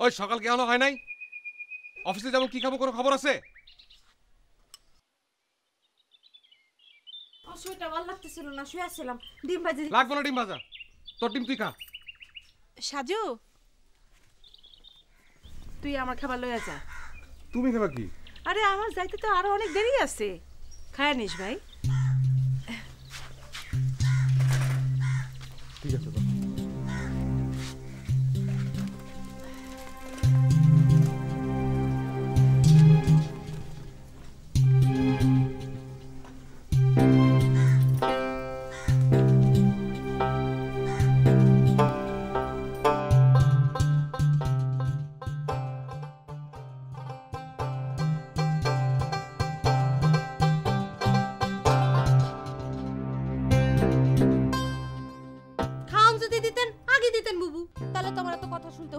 ওই সকাল কেন হয় নাই? অফিসে যাবো, কি খাবো কোনো খবর আছে? অসুবিধা ভালো লাগতেছিল না, শুয়ে আসছিলাম। ডিম ভাজি লাগবে না, ডিম ভাজা। তোর ডিম তুই খা। সাজু, তুই আমার খাবার লইয়া যা। তুমি খাবা কি? আরে আমার যাইতে তো আরো অনেক দেরি আছে, খায় নিস ভাই। ঠিক আছে।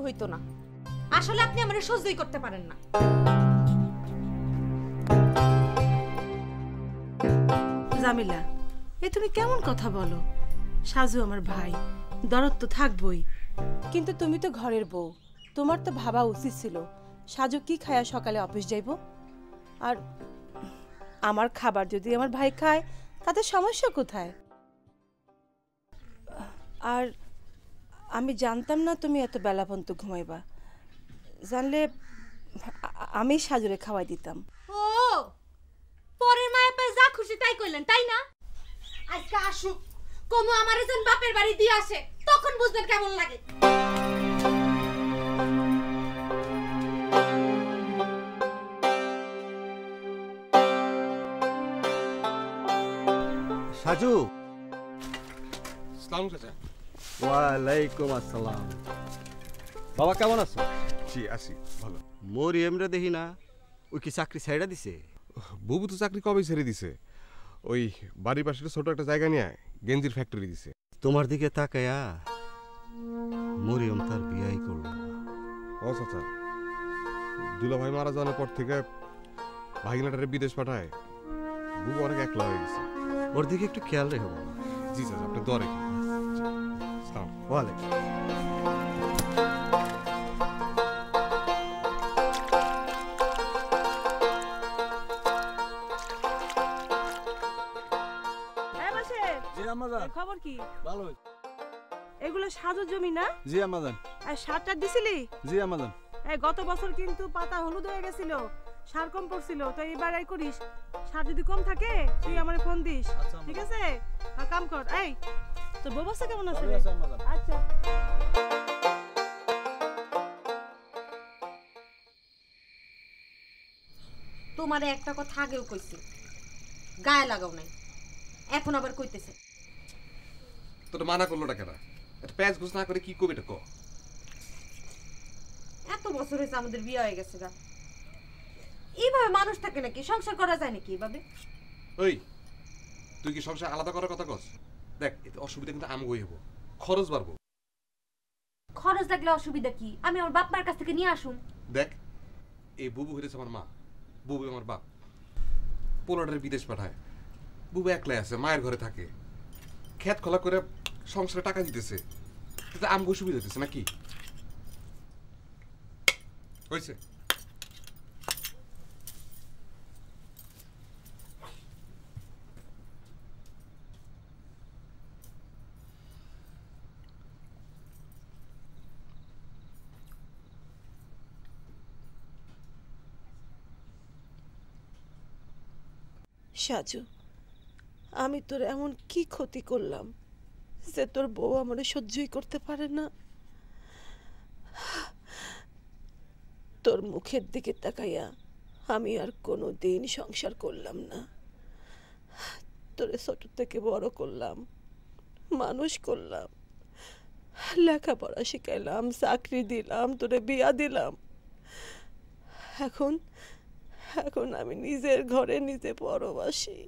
হইতো না। আসলে আপনি আমারে সহ্যই করতে পারেন না। জামিলা, এ তুমি কেমন কথা বলো? সাজু আমার ভাই, দরদ তো থাকবই, কিন্তু তুমি তো ঘরের বউ, তোমার তো ভাবা উচিত ছিল সাজু কি খায়া সকালে অফিস যাইব। আর আমার খাবার যদি আমার ভাই খায় তাতে সমস্যা কোথায়? আর আমি জানতাম না তুমি এত বেলা পর্যন্ত ঘুমাইবা, জানলে আমি সাজুরে খাওয়াই দিতাম। ও পরের মায়ে পায়ে যা খুশি তাই কইলেন, তাই না? আজকে আসুক, কমু আমারে যেন বাপের বাড়ি দিয়ে আসে, তখন বুঝবেন কেমন লাগে। সাজু। আসসালামু চাচা। ওয়ালাইকুম আসসালাম। বাবা কেমন আছো? জি আছি, ভালো। মরিয়মরে দেখি না, ওই কি চাকরি ছাইড়া দিছে? বুবু তো চাকরি কবে ছেড়ে দিছে, ওই বাড়ির পাশে ছোট একটা জায়গা নিয়ে গেঞ্জির ফ্যাক্টরি দিছে। তোমার দিকে তাকায়া মরিয়ম তার বিয়াই করল না। ও চাচা, দুলা ভাই মারা যাওয়ার পর থেকে ভাগিনাটারে বিদেশ পাঠায়, বুবু অনেক একলা হয়ে গেছে। ওর দিকে একটু খেয়াল রেখো বাবা। জি চাচা, আপনি দোয়া রেখে। ওয়ালাইকুম। খবর কি? ভালো। এগুলো সাজু জমি না? জি আমাদান। আর সারটা দিছিলি? জি আমাদান। এই গত বছর কিন্তু পাতা হলুদ হয়ে গেছিল, সার কম পড়ছিল, তো এবার এই করিস, সার যদি কম থাকে তুই আমারে ফোন দিস, ঠিক আছে? আর কাম কর। এই তোর ব্যবস্থা কেমন আছে? আচ্ছা। তোমারে একটা কথা আগেও কইছি, গায়ে লাগাও নাই, এখন আবার কইতেছে। তোর মানা করলো না কেন? একটা প্যাচ ঘুষ না করে কি করবে এটা? এত বছর হয়েছে আমাদের বিয়ে হয়ে গেছে, এইভাবে মানুষ থাকে নাকি? সংসার করা যায় নাকি এইভাবে? ওই তুই কি সংসার আলাদা করার কথা কস? দেখ, এতে অসুবিধা কিন্তু আমি হইব, খরচ বাড়বো। খরচ লাগলে অসুবিধা কি? আমি আমার বাপ মার কাছ থেকে নিয়ে আসুন। দেখ, এই বুবু হইতেছে আমার মা, বুবু আমার বাপ। পোলাটারে বিদেশ পাঠায়, বুবু একলাই আছে, মায়ের ঘরে থাকে, খেত খোলা করে সংসারে টাকা দিতেছে, আমগো সুবিধা হইতেছে নাকি? হয়েছে? সাজু, আমি তোর এমন কি ক্ষতি করলাম যে তোর বউ আমারে সহ্যই করতে পারে না? তোর মুখের দিকে তাকাইয়া আমি আর কোনো দিন সংসার করলাম না। তোরে ছোট থেকে বড় করলাম, মানুষ করলাম, লেখাপড়া শিখাইলাম, চাকরি দিলাম, তোরে বিয়া দিলাম। এখন এখন আমি নিজের ঘরে নিজে পরবাসী।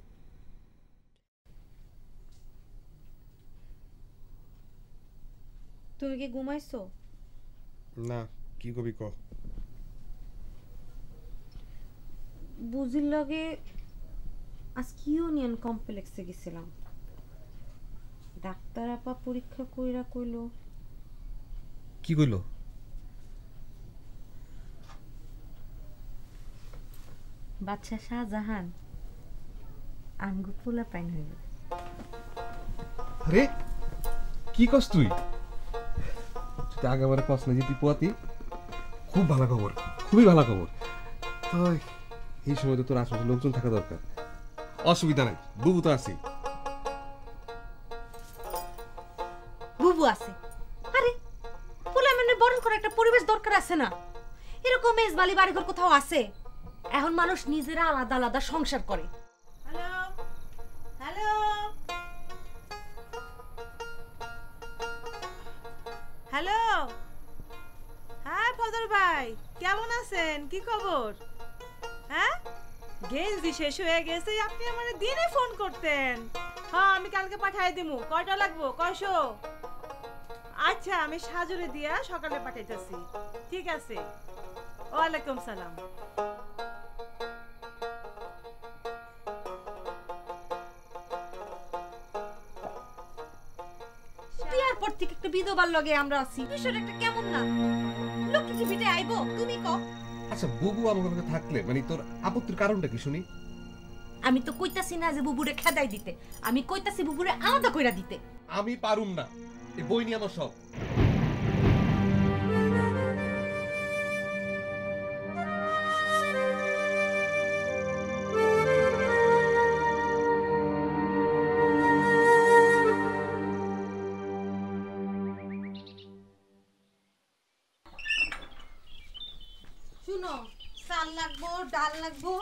তুমি কি ঘুমাইছো? না, কি কবি ক। বুঝির লগে আজ কি ইউনিয়ন কমপ্লেক্সে গেছিলাম, ডাক্তার আপা পরীক্ষা কইরা কইলো। কি কইলো? বাদশা শাহজাহান আঙ্গু পোলা পাইন হইব। আরে কি কস তুই? আগে কস না যে তুই পোয়াতি, খুব ভালো খবর, খুবই ভালো খবর। তো এই সময় তো তোর আশেপাশে লোকজন থাকা দরকার। অসুবিধা নাই, বুবু তো আছি। বুবু আছে? আরে পোলা মানে বরণ করে একটা পরিবেশ দরকার আছে না? এরকম মেজবালি বাড়িঘর কোথাও আছে? এখন মানুষ নিজেরা আলাদা আলাদা সংসার করে। হ্যালো হ্যালো হ্যালো, হ্যাঁ ফজল ভাই কেমন আছেন? কি খবর? হ্যাঁ, গেঞ্জি শেষ হয়ে গেছে, আপনি আমার দিনে ফোন করতেন। হ্যাঁ আমি কালকে পাঠিয়ে দিমু। কয়টা লাগবো? কয়শো? আচ্ছা আমি সাজুরে দিয়া সকালে পাঠাইতেছি। ঠিক আছে, ওয়ালাইকুম সালাম। বিয়ার পর থেকে একটা বিধবার লগে আমরা আছি, বিষয়টা একটা কেমন না? লক্ষ্মী কি ভিটে আইবো? তুমি কও। আচ্ছা বুবু আমার কাছে থাকলে মানে তোর আপত্তির কারণটা কি শুনি? আমি তো কইতাছি না যে বুবুরে খেদাই দিতে, আমি কইতাছি বুবুরে আলাদা কইরা দিতে। আমি পারুম না, এই বই নিয়ে আমার সব। শুনো, চাল লাগবো, ডাল লাগবো,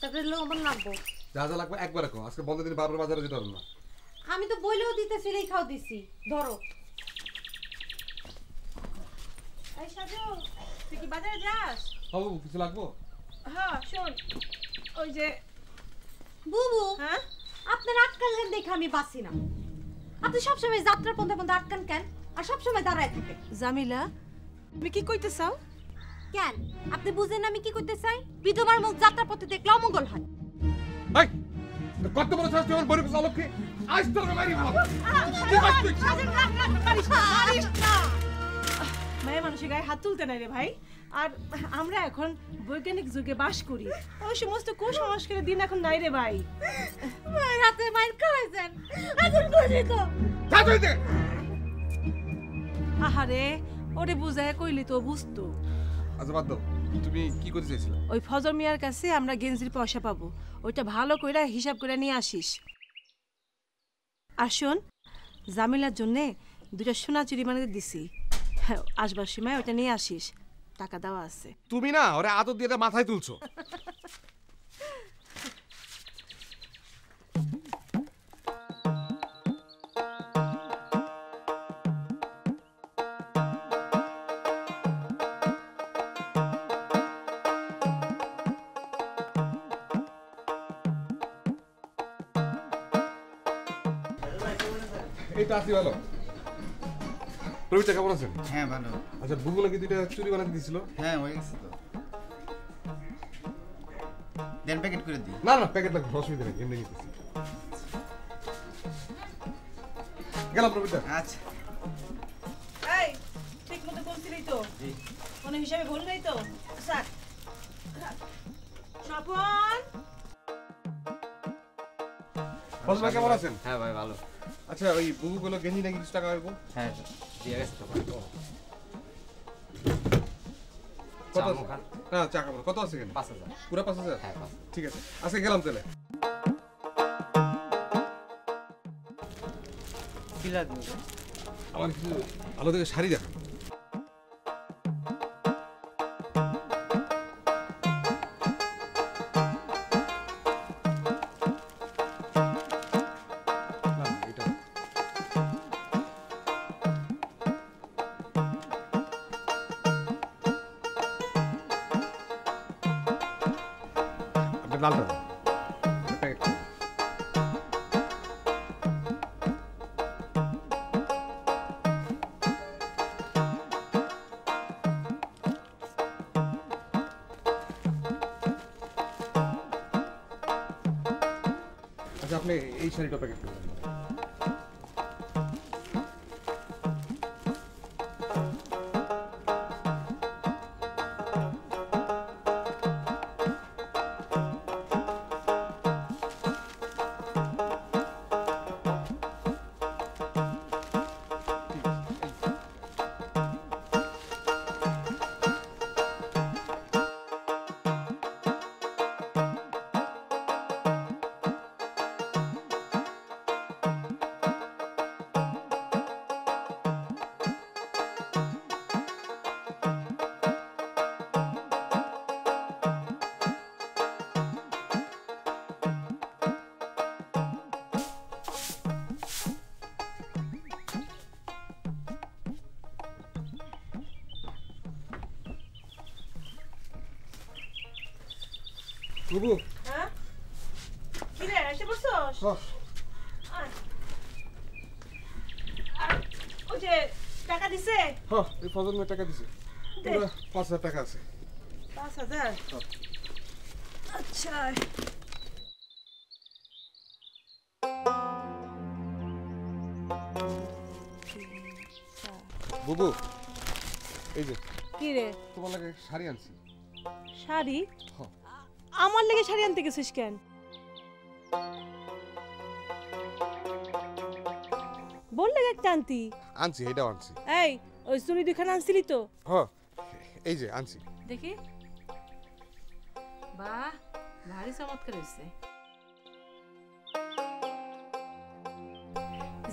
তারপরে লবণ লাগবো। যা যা লাগবে একবার রাখো, আজকে বন্ধ দিন বারবার বাজারে যেতে হবে না। আমি তো বইলেও দিতেছি, লেখাও দিছি। ধরো। এই সাজু, তুই কি বাজারে যাস? বাবু কিছু লাগবো? হ্যাঁ শোন, ওই যে বুবু, হ্যাঁ আপনার আটকালেন দেখে আমি বাসি না। আপনি সবসময় যাত্রার পথে পথে আটকান কেন? আর সবসময় দাঁড়ায় থাকে জামিলা, তুমি কি কইতে চাও? কেন? আপনি বুঝেন আমি কি করতে চাই? বিধবার মুখ যাত্রার পথে দেখলে অমঙ্গল হয়। এই কত বড় শাস্তি আমার বড় চালককে আজ তোর মারি মার। মায়ের মানুষের গায়ে হাত তুলতে নাই রে ভাই। আর আমরা এখন বৈজ্ঞানিক যুগে বাস করি, ওই সমস্ত কুসংস্কারের দিন এখন নাই রে ভাই। রাতে মাইর খাইছেন, এখন কইলি তো। যা তুই। আহারে, ওরে বুঝায় কইলি তো বুঝতো। আচ্ছা বাদ দাও, তুমি কি করতে চাইছিলে? ওই ফজর মিয়ার কাছে আমরা গেঞ্জির পয়সা পাবো, ওইটা ভালো কইরা হিসাব করে নিয়ে আসিস। আর শোন, জামিলার জন্যে 2টা সোনা চুরি বানিয়ে দিছি, আসবার সময় ওইটা নিয়ে আসিস, টাকা দেওয়া আছে। তুমি না ওরে আদর দিয়ে মাথায় তুলছো। এই তো আসি ভালো। প্রবীরটা কেমন আছেন? হ্যাঁ ভালো। আচ্ছা বুবু নাকি 2টা চুরি বানাতে দিয়েছিল? হ্যাঁ হয়ে গেছে তো। দেন প্যাকেট করে দিই। না না প্যাকেট লাগবে, অসুবিধা নেই, এমনি নিতেছি। গেলাম প্রবীরটা। আচ্ছা এই ঠিক মতো বলছিলি তো? কোনো হিসাবে ভুল নাই তো? স্যার স্বপন, বস ভাই কেমন আছেন? হ্যাঁ ভাই ভালো। আচ্ছা ওই বুবু গুলো গেঞ্জি নাকি কিছু টাকা পাবো? হ্যাঁ দিয়ে গেছে তো ভাই। কত চা আছে? মুখা। না চা খাবো। কত আছে কেন? 5,000। পুরো 5,000? হ্যাঁ 5,000। ঠিক আছে, আজকে গেলাম তাহলে। কি লাগবে? আমার কিছু ভালো থেকে শাড়ি দেখান। না, এটা না। আপনি লালটা দেন। প্যাকেট করুন। আচ্ছা আপনি এই শাড়িটা প্যাকেট করুন। বুবু হ্যাঁ কি রে এসে বসছস হ্যাঁ ও যে টাকা দিছে হ্যাঁ এই ফজল মেয়ে টাকা দিছে দে। পুরো 5,000 টাকা আছে 5,000 আচ্ছা বুবু এই যে কি রে তোমার লাগে শাড়ি আনছি শাড়ি হ্যাঁ আমার লেগে শাড়ি আনতে গেছিস কেন বল লেগে একটা আনতি আনছি এটাও আনছি এই ওই চুড়ি দুখানা আনছিলি তো হ্যাঁ এই যে আনছি দেখি বাহ ভারী চমৎকার হয়েছে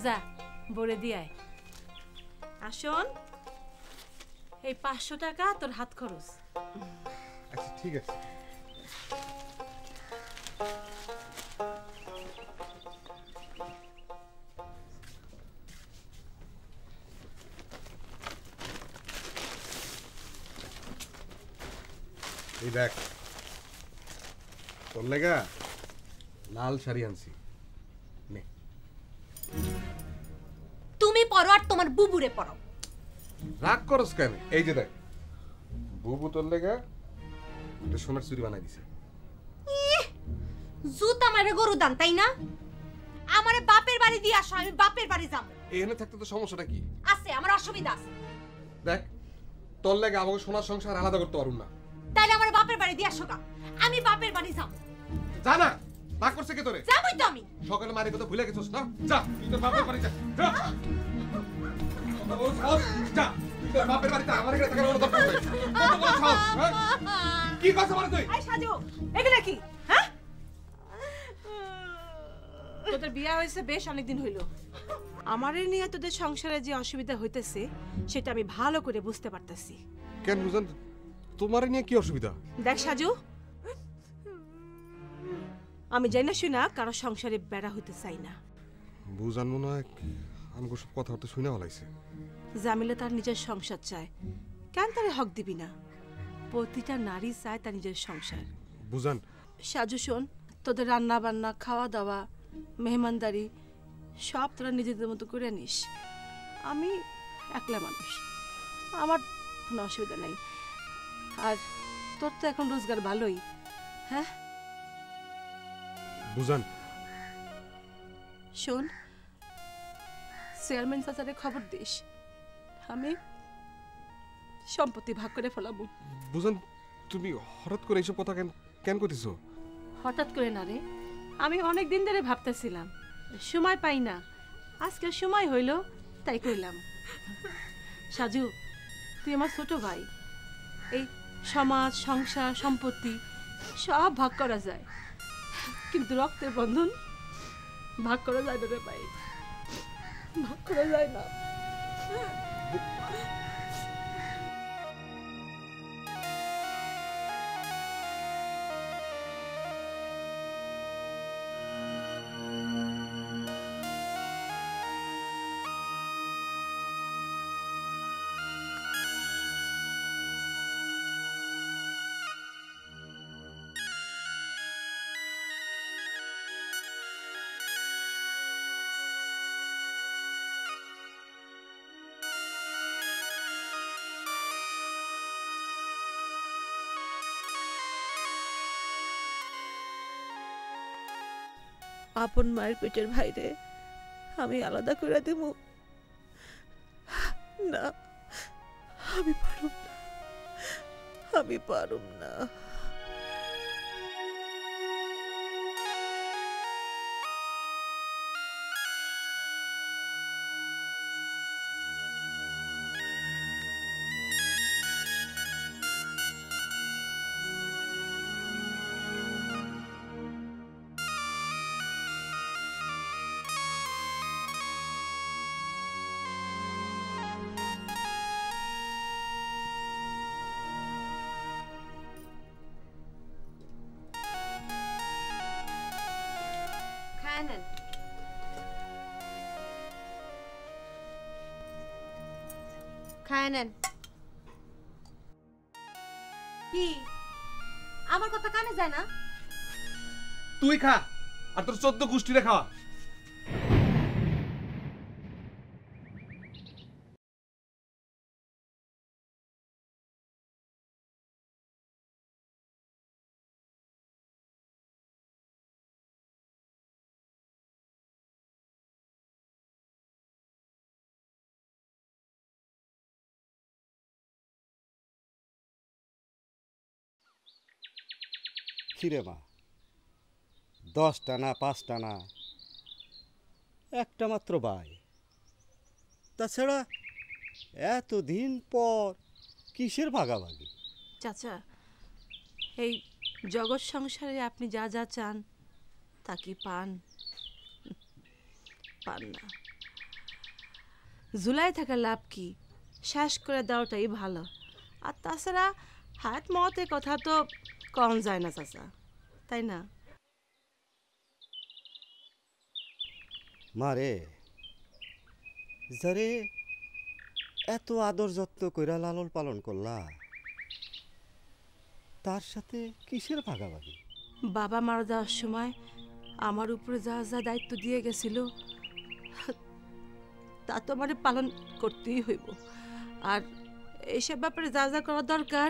যা বলে দিয়ায় আসুন এই 500 টাকা তোর হাত খরচ আচ্ছা ঠিক আছে এই দেখ তোর লেগা লাল শাড়ি আনছি নে তুমি পরো আর তোমার বুবুরে পরো। রাগ করস কেন এই যে দেখ বুবু তোর লেগা একটা সোনার চুরি বানাই দিছে জুতা মারে গরু দান তাই না? আমারে বাপের বাড়ি দিয়ে আসো, আমি বাপের বাড়ি যাব। এখানে থাকতে তো সমস্যাটা কি আছে আমার অসুবিধা আছে। দেখ তোর লেগে আমাকে সোনার সংসার আলাদা করতে পারুম না তাইলে আমার বাপের বাড়ি দিয়ে আসো গা, আমি বাপের বাড়ি যাব। জানা রাগ করছে কে তোরে যাবই তো আমি। সকালে মারি কথা ভুলে গেছিস না যা তুই তোর বাপের বাড়ি যা যা ও সাহস, যা তুই তোর বাপের বাড়িতে আমার এখানে থাকার কোনো দরকার নেই কত বড় সাহস হ্যাঁ? কি কথা বলে তুই এই সাজু এগুলা কি হ্যাঁ তোদের বিয়া হয়েছে বেশ অনেকদিন হইল আমারে নিয়ে তোদের সংসারে যে অসুবিধা হইতেছে সেটা আমি ভালো করে বুঝতে পারতেছি কেন বুঝেন তোমার নিয়ে কি অসুবিধা দেখ সাজু আমি জানি না শুনা কারো সংসারে বেড়া হইতে চাই না বুঝান মনে হয় আমাকে সব কথাবার্তা শুনে হলাইছে জামিলা তার নিজের সংসার চায় কেন তারে হক দিবি না প্রতিটা নারী চায় তার নিজের সংসার বুঝান সাজু শোন তোদের রান্না বান্না খাওয়া দাওয়া মেহমানদারি সব তোরা নিজেদের মতো করে নিস আমি একলা মানুষ আমার কোনো অসুবিধা নেই আর তোর তো এখন রোজগার ভালোই হ্যাঁ বুঝান শোন চেয়ারম্যান চাচারে খবর দিস আমি সম্পত্তি ভাগ করে ফেলাবো বুঝান তুমি হঠাৎ করে এইসব কথা কেন কেন করতেছো হঠাৎ করে না রে আমি অনেক দিন ধরে ভাবতেছিলাম সময় পাই না আজকে সময় হইল তাই কইলাম সাজু তুই আমার ছোট ভাই এই সমাজ সংসার সম্পত্তি সব ভাগ করা যায় কিন্তু রক্তের বন্ধন ভাগ করা যায় না রে ভাই ভাগ করা যায় না আপন মায়ের পেটের ভাইরে আমি আলাদা করে দেব না আমি পারুম না আমি পারুম না খায় নেন। খায় নেন। কি আমার কথা কানে যায় না? তুই খা আর তোর 14 গোষ্ঠীরে খাওয়া। কিরে মা, 10টা না 5টা না, একটা মাত্র ভাই, তাছাড়া এতদিন পর কিসের ভাগাভাগি? চাচা, এই জগৎ সংসারে আপনি যা যা চান তা কি পান? পান না। ঝুলাই থাকার লাভ কি? শেষ করে দেওয়াটাই ভালো। আর তাছাড়া হায়াত মতের কথা তো কম যায় না চাচা, তাই না? মারে, যারে এত আদর যত্ন কইরা লালন পালন করলা, তার সাথে কিসের ভাগাভাগি? বাবা মারা যাওয়ার সময় আমার উপরে যা যা দায়িত্ব দিয়ে গেছিল তা তো আমার পালন করতেই হইব। আর এইসব ব্যাপারে যা যা করা দরকার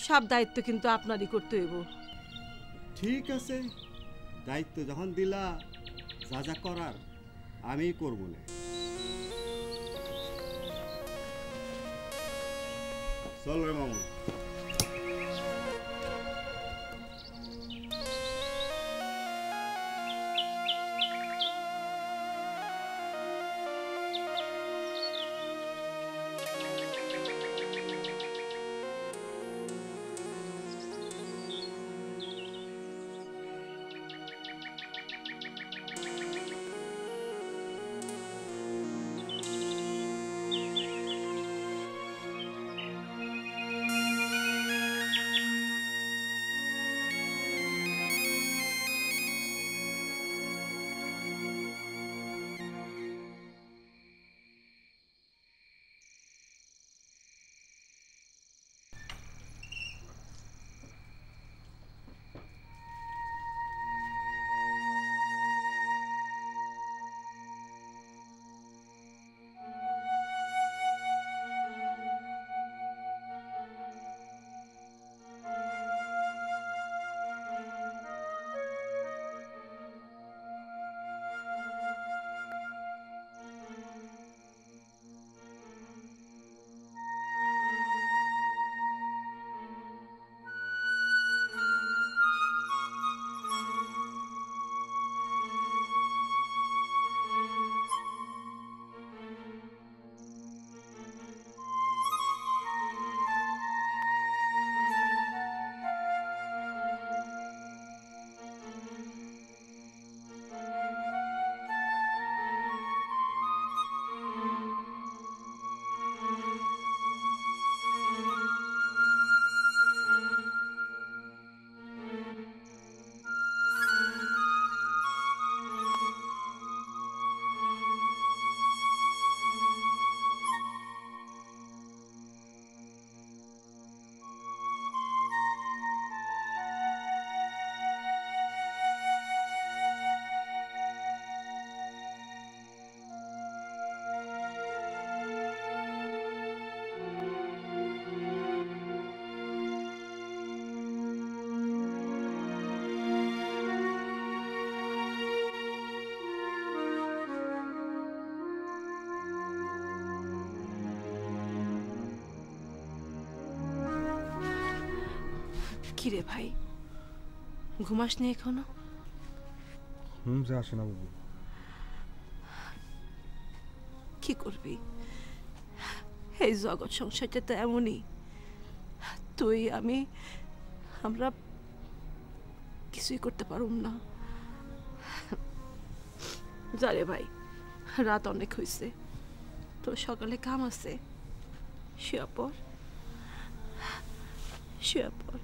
সব দায়িত্ব কিন্তু আপনারই করতে হইব। ঠিক আছে, দায়িত্ব যখন দিলা, যা যা করার আমি করব না। চল রে মামু। কিরে ভাই, ঘুমাসনি এখনো? যে আসে না বাবু। কি করবি, এই জগৎ সংসারটা তো এমনই। তুই আমি আমরা কিছুই করতে পারুম না। যারে ভাই, রাত অনেক হয়েছে, তো সকালে কাম আছে, শুয়ে পর, শুয়ে পর।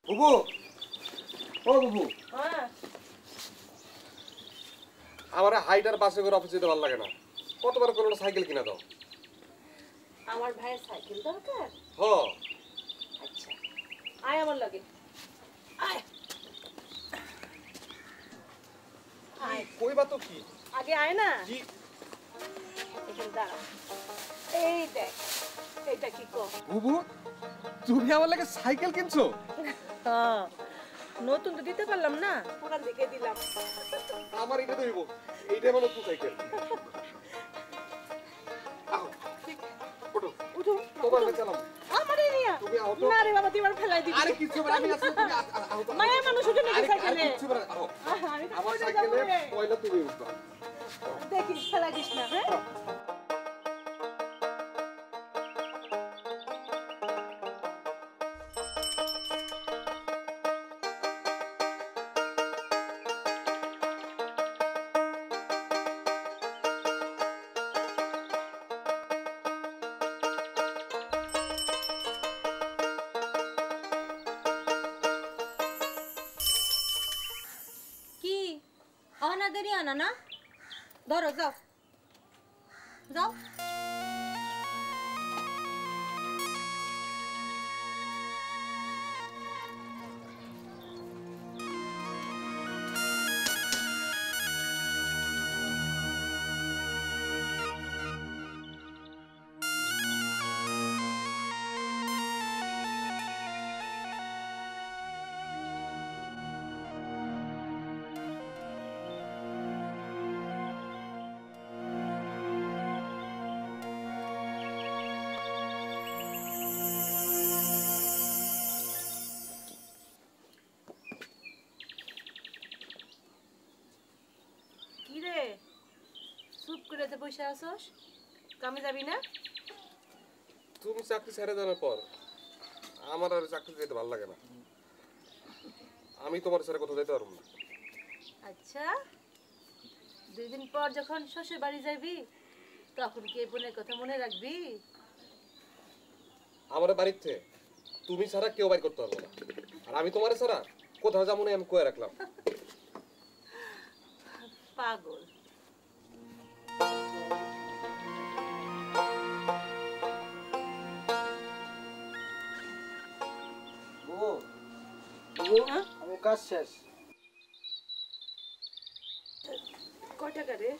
বুবু, ও বুবু, আমার হাইটার বাসে করে অফিসে যেতে ভালো লাগে না। কতবার করে একটা সাইকেল কিনা দাও। আমার ভাইয়ের সাইকেল দরকার? হ, আচ্ছা, আয় আমার লগে, আয় আয়, কইবা তো কি? আগে আয় না, কি এখানে দাঁড়া। এই দেখ, এইটা কি কর? বুবু, তুমি আমার লাগে সাইকেল কিনছো? হ্যাঁ, নতুন তো দিতে পারলাম না, পুরান দিকে দিলাম। আমার এটা দেবো, এইটা আমার নতুন সাইকেল। আও, ওঠো, উঠো, তোমার কাছে চালাম। আমারে নিয়া। তুমি আও তো। না রে বাবা, তুই আমার ফেলাই দিবি। আরে কিছু হবে না, আমি আছি, তুমি আও তো। মায়া মানুষ উঠে নাকি আরে সাইকেলে? কিছু হবে না, আও। আমি তো আমার পড়ে সাইকেলে যাবো রে। পয়লা তুমি উঠবা। দেখিস, ফেলাই দিস না, হ্যাঁ? কি আনা দেরি আনা না, ধরো যাও যাও। কি রে, চুপ করে যে বসে আছস, কামে যাবি না? তুমি চাকরি ছেড়ে দেওয়ার পর আমার আর চাকরি যেতে ভালো লাগে না। আমি তোমার ছেড়ে কোথাও যেতে পারবো না। আচ্ছা, 2 দিন পর যখন শ্বশুর বাড়ি যাবি, তখন কি এই বোনের কথা মনে রাখবি? আমার বাড়িতে তুমি ছাড়া কেউ বাইর করতে পারবো না, আর আমি তোমার ছাড়া কোথাও যাবো না, আমি কয়ে রাখলাম। পাগল। বুবু, বুবু, হ্যাঁ? আমার কাজ শেষ। কয় টাকা রে?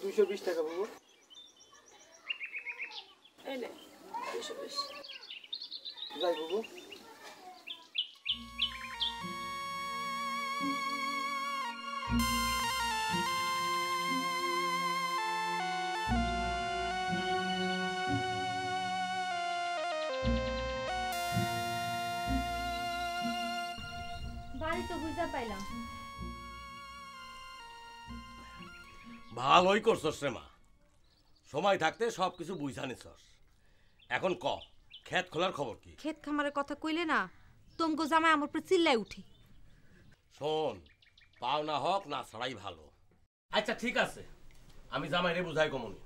220 টাকা বুবু। এই নে, 220। যাই বুবু। বাড়ি তো বুঝা পাইলাম। ভালোই করছস রে মা, সময় থাকতে সব কিছু বুঝা নিছস। এখন ক, ক্ষেত খোলার খবর কি? ক্ষেত খামারের কথা কইলে না তোমগো জামাই আমার উপর চিল্লাই উঠে। শোন, পাও না হক না ছাড়াই ভালো। আচ্ছা ঠিক আছে, আমি জামাইরে বুঝাই কমনি।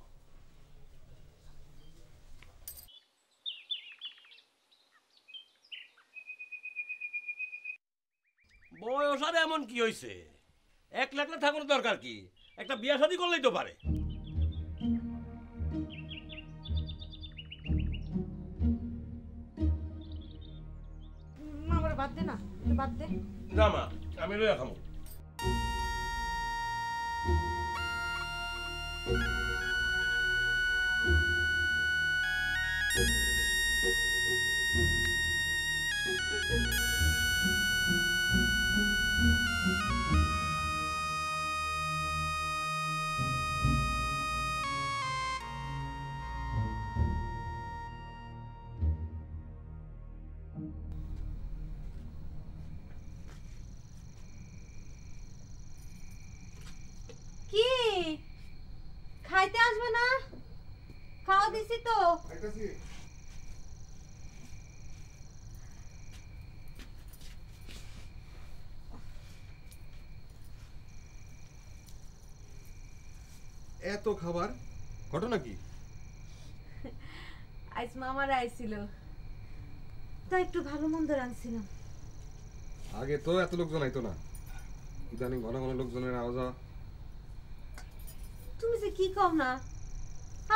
বয়স আর এমন কি হয়েছে? 1 লাখ না থাকার দরকার কি? একটা বিয়া শাদী করলেই তো পারে। আমার বাদ দে না, বাদ দে। না মা, আমি লইয়া খামো। কি খাইতে আসবে না? খাওয়া দিছি তো। এত খাবার, ঘটনা কি? আজ মামারা আইছিল, তাই একটু ভালো মন্দ রাঁধছিলাম। আগে তো এত লোকজন আইতো না, ইদানিং ঘন ঘন লোকজনের আওয়াজ। তুমি যে কি কও না,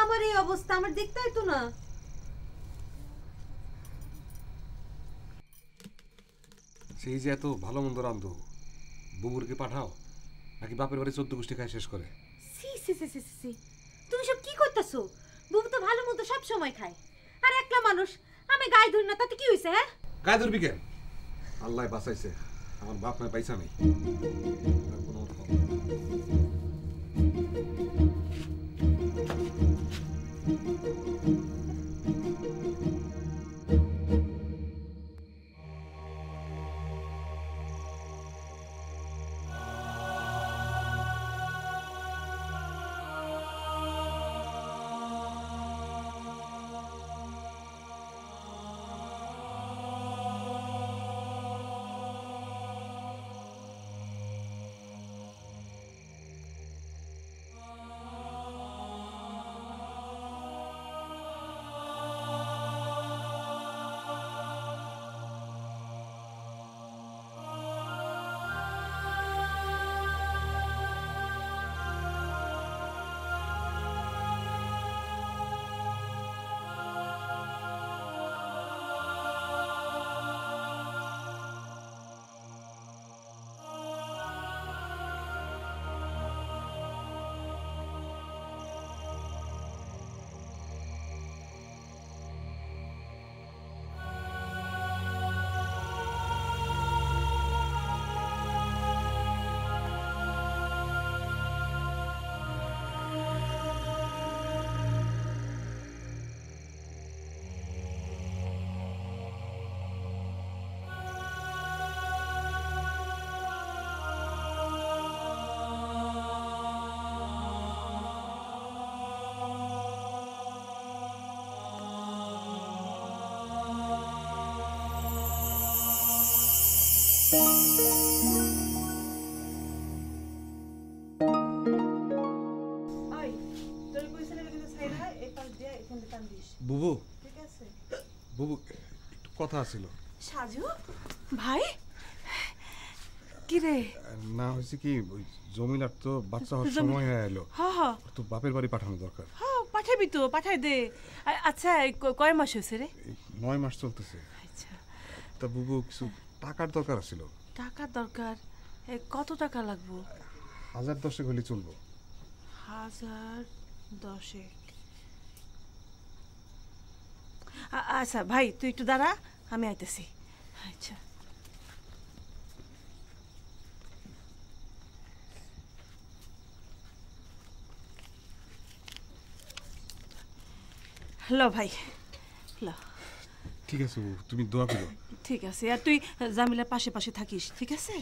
আমার এই অবস্থা আমার দেখতে হইতো না। সেই যে এত ভালো মন্দ রান্ধো, বুবুরকে পাঠাও নাকি বাপের বাড়ি 14 গোষ্ঠী খায় শেষ করে? সি সি সি সি সি, তুমি সব কি করতেছো? বুবু তো ভালো মতো সব সময় খায়, আর একলা মানুষ আমি গায়ে ধরি না, তাতে কি হইছে? হ্যাঁ গায়ে ধরবি কেন? আল্লাহ বাঁচাইছে, আমার বাপ মায়ের পয়সা নেই। বুবু, বুবু একটু কথা ছিল। সাজু ভাই, কি রে? না হয়েছে কি, ওই জমিলার তো বাচ্চা হওয়ার সময় হয়ে এলো, তো বাপের বাড়ি পাঠানো দরকার। পাঠাবি তো, পাঠাই দে। আচ্ছা কয় মাস হয়েছে রে? 9 মাস চলতেছে। আচ্ছা তা বুবু কিছু টাকার দরকার ছিল। টাকার দরকার? কত টাকা লাগবো? 1010 হলে চলবো। 1010? আচ্ছা ভাই তুই একটু দাঁড়া, আমি আইতেছি। আচ্ছা হ্যালো ভাই, হ্যালো। ঠিক আছে বুবু, তুমি দোয়া করো। ঠিক আছে, আর তুই জামিলার পাশে পাশে থাকিস, ঠিক আছে?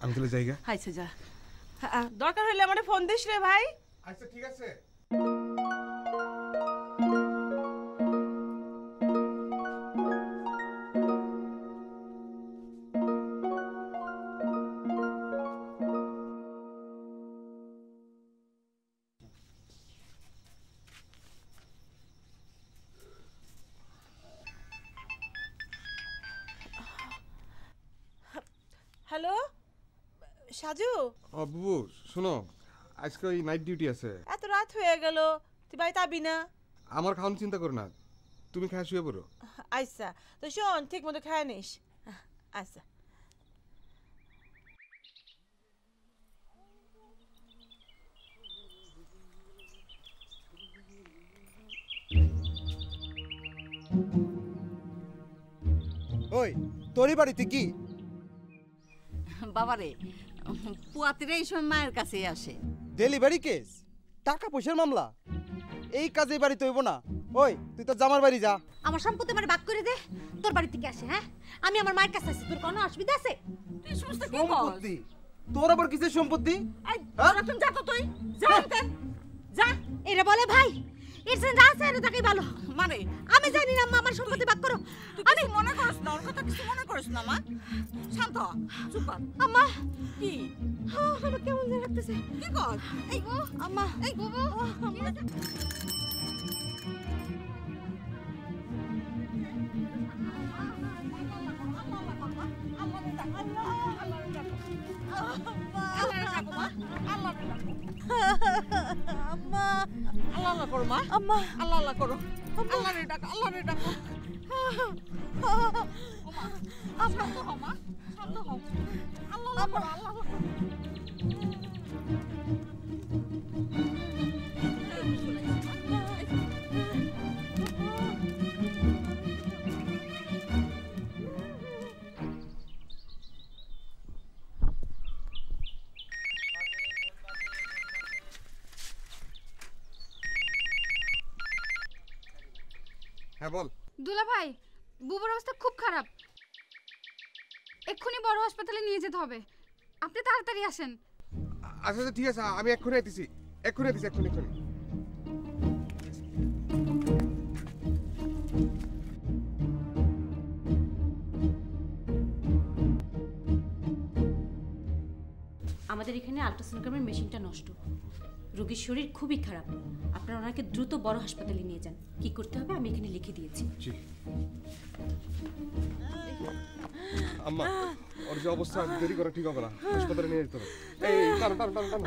আমি তাহলে জায়গা। আচ্ছা যা, দরকার হইলে আমারে ফোন দিস রে ভাই। আচ্ছা ঠিক আছে। হ্যালো সাজু। বুবু শোনো, আজকে ওই নাইট ডিউটি আছে। এত রাত হয়ে গেল, তুই বাড়িতে আবি না? আমার খাওয়ানোর চিন্তা করো না, তুমি খায় শুয়ে পড়ো। আচ্ছা তো শোন, ঠিক মতো খায় নিস। আচ্ছা ওই তোরই বাড়িতে কি? বাবারে, পুয়াতিরা এই সময় মায়ের কাছে আসে। ডেলিভারি কেস, টাকা পয়সার মামলা, এই কাজে বাড়িতে হইব না। ওই তুই তো জামার বাড়ি যা। আমার সম্পত্তি আমার ভাগ করে দে। তোর বাড়ি থেকে আসে? হ্যাঁ, আমি আমার মায়ের কাছে আছি, তোর কোনো অসুবিধা আছে? তুই সমস্ত কি সম্পত্তি? তোর আবার কিসের সম্পত্তি? বল? যা তো তুই, যা যা। এরা বলে ভাই, এর জন্য রাস্তা এনে থাকাই ভালো। মানে আমি জানি না আম্মা, আমার সম্পত্তি ভাগ করো। আমি মনে করিস না, ওর কথা কিছু মনে করিস না মা। শান্ত হ, চুপ কর। আম্মা কি আমার কেমন যেন লাগতেছে। কি কর? এই আম্মা, এই আম্মা। আল্লাহ করো মা, আম্মা আল্লাহ আল্লাহ করো, আল্লাহ রে ডাকো, আল্লাহ রে ডাকো। ও মা, শান্ত হও মা, শান্ত হও। আল্লাহ আল্লাহ করো, আল্লাহ আল্লাহ করো। হ্যাঁ বল। দুলা ভাই, বুবুর অবস্থা খুব খারাপ, এক্ষুনি বড় হাসপাতালে নিয়ে যেতে হবে, আপনি তাড়াতাড়ি আসেন। আচ্ছা আচ্ছা ঠিক আছে, আমি এক্ষুনি আইতেছি, এক্ষুনি আইতেছি, এক্ষুনি এক্ষুনি। আমাদের এখানে আল্ট্রাসোনোগ্রামের মেশিনটা নষ্ট, রোগীর শরীর খুবই খারাপ, আপনারা ওনাকে দ্রুত বড় হাসপাতালে নিয়ে যান। কি করতে হবে আমি এখানে লিখে দিয়েছি। আম্মা ওর যে অবস্থা, দেরি করা ঠিক হবে না, হাসপাতালে নিয়ে যেতে হবে। এই টানো টানো টানো টানো।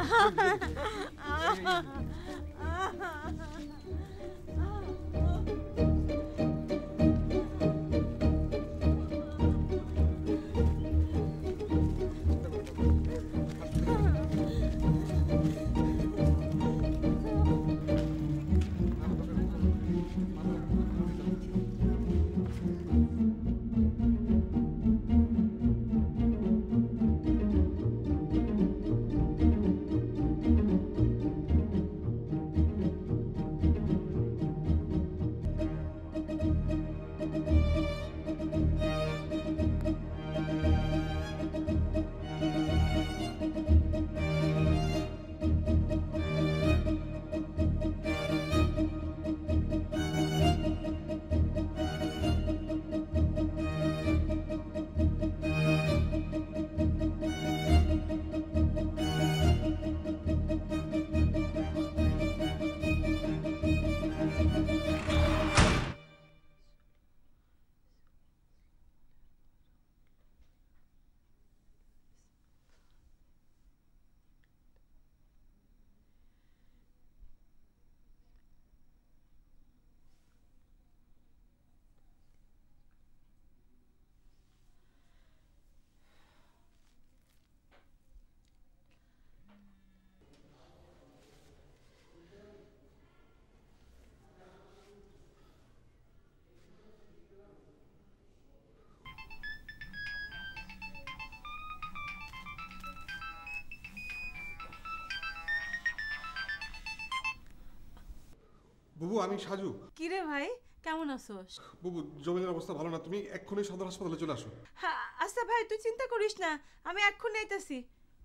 বুবু আমি সাজু। কি রে ভাই, কেমন আছোস? বুবু জমিনের অবস্থা ভালো না, তুমি এক্ষুনি সদর হাসপাতালে চলে আসো। হ্যাঁ আচ্ছা ভাই, তুই চিন্তা করিস না, আমি এক্ষুনি আইতেছি।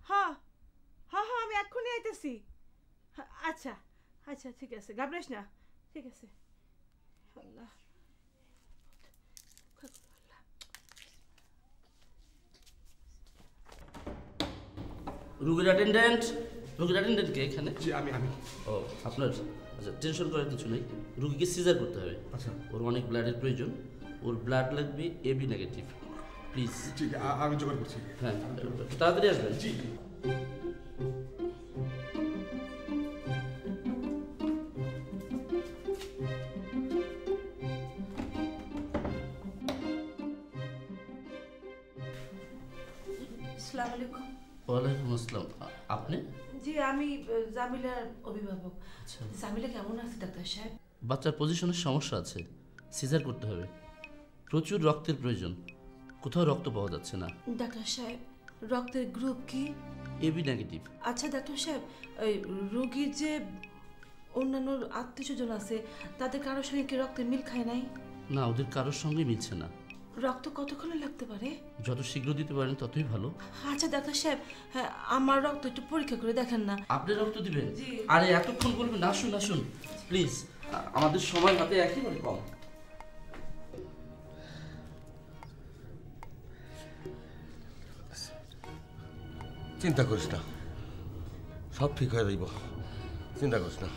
হ্যাঁ হ্যাঁ হ্যাঁ, আমি এক্ষুনি আইতেছি। আচ্ছা আচ্ছা ঠিক আছে, ঘাবড়াস না, ঠিক আছে। আল্লাহ, রুগীর অ্যাটেন্ডেন্ট কে এখানে? জি আমি ও আপনার, আচ্ছা টেনশন করার কিছু নেই, রুগীকে সিজার করতে হবে। আচ্ছা ওর অনেক ব্লাডের প্রয়োজন, ওর ব্লাড লাগবে এবি নেগেটিভ, প্লিজ। ঠিক আমি জোগাড় করছি। হ্যাঁ তাড়াতাড়ি আসবেন। জি আসসালামু আলাইকুম। ওয়ালাইকুম আসসালাম। আপনি? জি আমি জামিলার অভিভাবক। আচ্ছা, জামিলা কেমন আছে ডাক্তার সাহেব? বাচ্চার পজিশনের সমস্যা আছে, সিজার করতে হবে, প্রচুর রক্তের প্রয়োজন, কোথাও রক্ত পাওয়া যাচ্ছে না। ডাক্তার সাহেব রক্তের গ্রুপ কি? AB negative. আচ্ছা ডাক্তার সাহেব, ওই রোগীর যে অন্যান্য আত্মীয় স্বজন আছে তাদের কারোর সঙ্গে কি রক্তের মিল খায় নাই? না, ওদের কারোর সঙ্গে মিলছে না। রক্ত কতক্ষণে লাগতে পারে? যত শীঘ্র দিতে পারেন ততই ভালো। আচ্ছা ডাক্তার সাহেব, হ্যাঁ আমার রক্ত একটু পরীক্ষা করে দেখেন না। আপনি রক্ত দিবেন? জি। আরে এতক্ষণ বলবেন, আসুন আসুন প্লিজ, আমাদের সময় হাতে একেবারে কম। চিন্তা করিস না, সব ঠিক হয়ে যাইব, চিন্তা করিস না।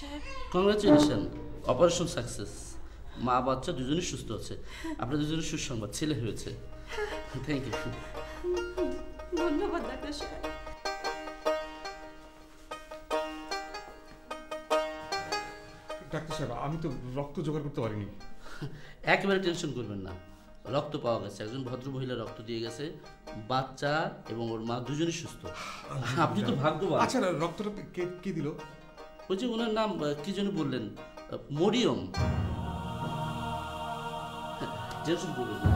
সাহেব। Congratulation, operation success. মা বাচ্চা দুজনেই সুস্থ আছে। আপনার দুজনের সুসংবাদ, ছেলে হয়েছে। Thank you. ধন্যবাদ ডাক্তার সাহেব। ডাক্তার সাহেব, আমি তো রক্ত জোগাড় করতে পারিনি। একেবারে টেনশন করবেন না, রক্ত পাওয়া গেছে। একজন ভদ্র মহিলা রক্ত দিয়ে গেছে। বাচ্চা এবং ওর মা দুজনেই সুস্থ। আপনি তো ভাগ্যবান। আচ্ছা, রক্তটা কে দিল? ওই যে ওনার নাম কি যেন বললেন, মরিয়ম। টেনশন করবেন না।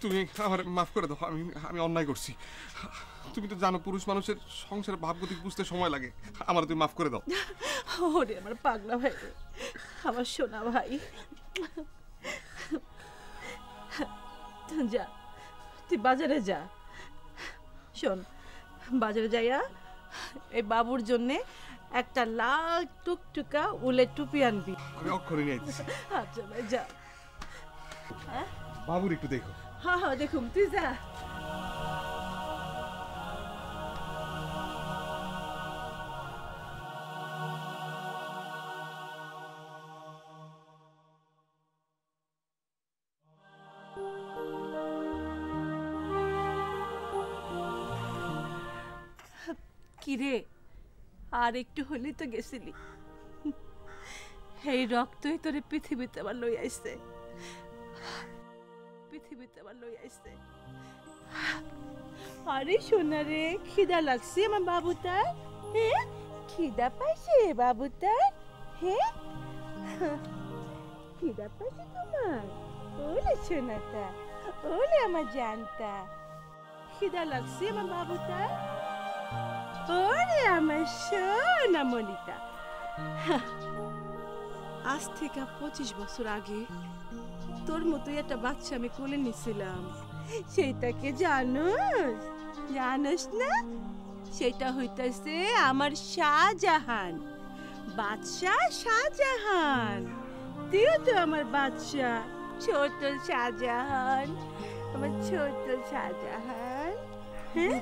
তুমি আমার মাফ করে দাও, আমি অন্যায় করছি। তুমি তো জানো পুরুষ মানুষের সংসারের ভাবগতিক বুঝতে সময় লাগে। আমার তুমি মাফ করে দাও। ওরে আমার পাগলা ভাই, আমার সোনা ভাই। যা, তুই বাজারে যা। শোন, বাজারে যাইয়া এই বাবুর জন্যে একটা লাল টুকটুকা উলের টুপি আনবি। আমি অক্ষরে নিয়ে আইতেছি। আচ্ছা ভাই, যা। বাবুর একটু দেখো। হ্যাঁ হ্যাঁ, দেখুন, তুই যা। কিরে, আর একটু হলি তো গেছিলি। এই রক্তই তোরে পৃথিবীতে আবার লই আইছে। আরে সোনা রে, খিদা লাগছে আমার বাবুটার? হ্যাঁ, খিদা পাইছে বাবুটার? হ্যাঁ, খিদা পাইছে তোমার? ওলে সোনাটা, ওলে আমার জানটা, খিদা লাগছে আমার বাবুটার? ওরে আমার সোনা মনিটা। আজ থেকে 25 বছর আগে তোর মতোই একটা বাচ্চা আমি কোলে নিছিলাম। সেইটাকে জানোস? জানোস না? সেটা হইতাছে আমার শাহজাহান, বাদশা শাহজাহান। তুইও তো আমার বাদশা, ছোট শাহজাহান, আমার ছোট শাহজাহান। হ্যাঁ,